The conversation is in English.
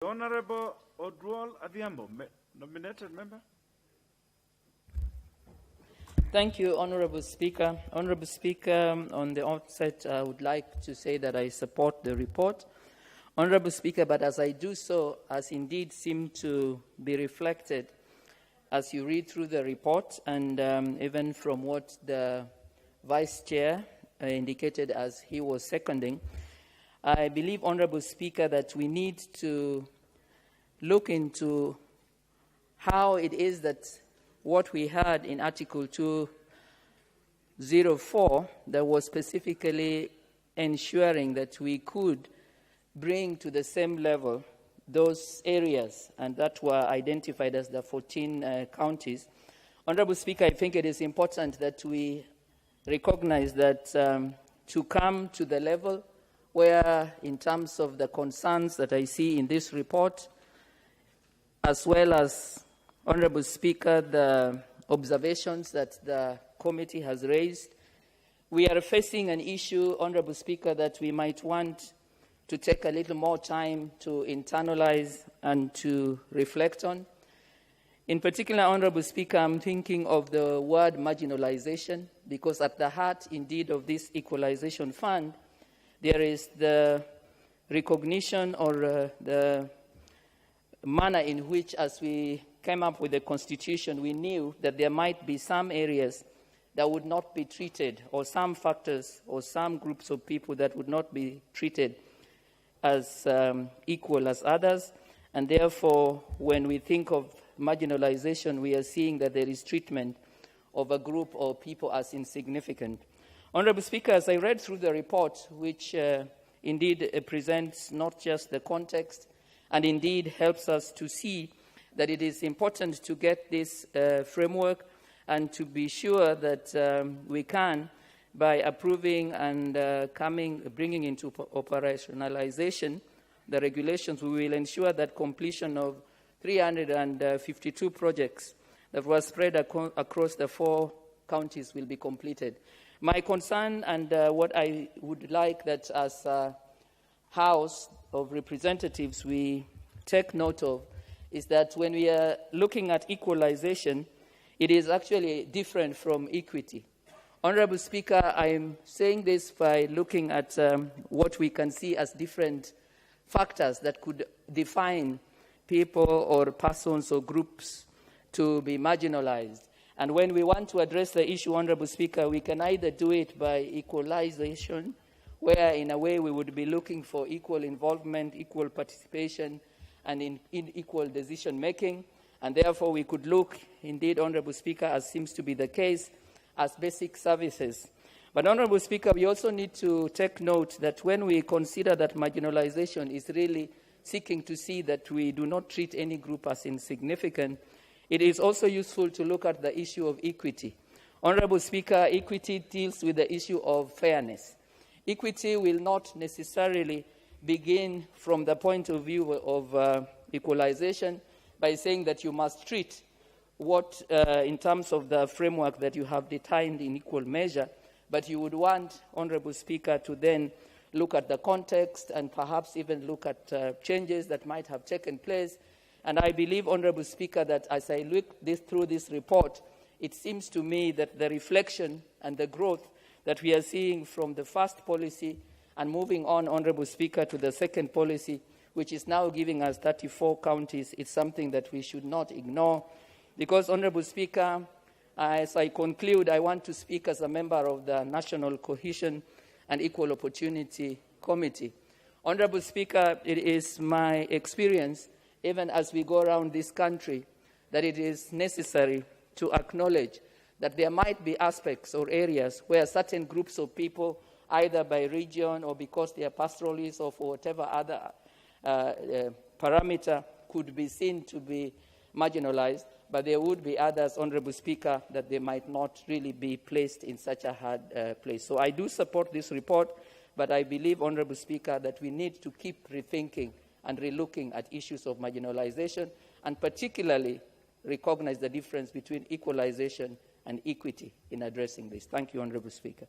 Honorable Oduol Adhiambo, nominated member. Thank you, Honorable Speaker. Honorable Speaker, on the outset, I would like to say that I support the report. Honorable Speaker, but as I do so, as indeed seemed to be reflected as you read through the report, and even from what the Vice Chair indicated as he was seconding, I believe, Honorable Speaker, that we need to look into how it is that what we had in Article 204 that was specifically ensuring that we could bring to the same level those areas, and that were identified as the 14 counties. Honorable Speaker, I think it is important that we recognize that to come to the level where, in terms of the concerns that I see in this report, as well as, Honorable Speaker, the observations that the committee has raised, we are facing an issue, Honorable Speaker, that we might want to take a little more time to internalize and to reflect on. In particular, Honorable Speaker, I'm thinking of the word marginalization, because at the heart, indeed, of this Equalization Fund, there is the recognition or the manner in which, as we came up with the Constitution, we knew that there might be some areas that would not be treated, or some factors or some groups of people that would not be treated as equal as others. And therefore, when we think of marginalization, we are seeing that there is treatment of a group or people as insignificant. Honorable Speaker, as I read through the report, which indeed presents not just the context, and indeed helps us to see that it is important to get this framework and to be sure that we can, by approving and bringing into operationalization the regulations, we will ensure that completion of 352 projects that were spread across the 4 counties will be completed. My concern, and what I would like that as a House of Representatives we take note of, is that when we are looking at equalization, it is actually different from equity. Honorable Speaker, I am saying this by looking at what we can see as different factors that could define people or persons or groups to be marginalized. And when we want to address the issue, Honorable Speaker, we can either do it by equalization, where in a way we would be looking for equal involvement, equal participation, and in equal decision-making. And therefore, we could look, indeed, Honorable Speaker, as seems to be the case, as basic services. But, Honorable Speaker, we also need to take note that when we consider that marginalization is really seeking to see that we do not treat any group as insignificant, it is also useful to look at the issue of equity. Honorable Speaker, equity deals with the issue of fairness. Equity will not necessarily begin from the point of view of equalization by saying that you must treat what, in terms of the framework that you have defined in equal measure, but you would want, Honorable Speaker, to then look at the context and perhaps even look at changes that might have taken place. And I believe, Honorable Speaker, that as I look through this report, it seems to me that the reflection and the growth that we are seeing from the first policy and moving on, Honorable Speaker, to the second policy, which is now giving us 34 counties, is something that we should not ignore. Because, Honorable Speaker, as I conclude, I want to speak as a member of the National Cohesion and Equal Opportunity Committee. Honorable Speaker, it is my experience, even as we go around this country, that it is necessary to acknowledge that there might be aspects or areas where certain groups of people, either by region or because they are pastoralists or for whatever other parameter, could be seen to be marginalized, but there would be others, Honorable Speaker, that they might not really be placed in such a hard place. So I do support this report, but I believe, Honorable Speaker, that we need to keep rethinking and relooking at issues of marginalization, and particularly recognize the difference between equalization and equity in addressing this. Thank you, Honorable Speaker.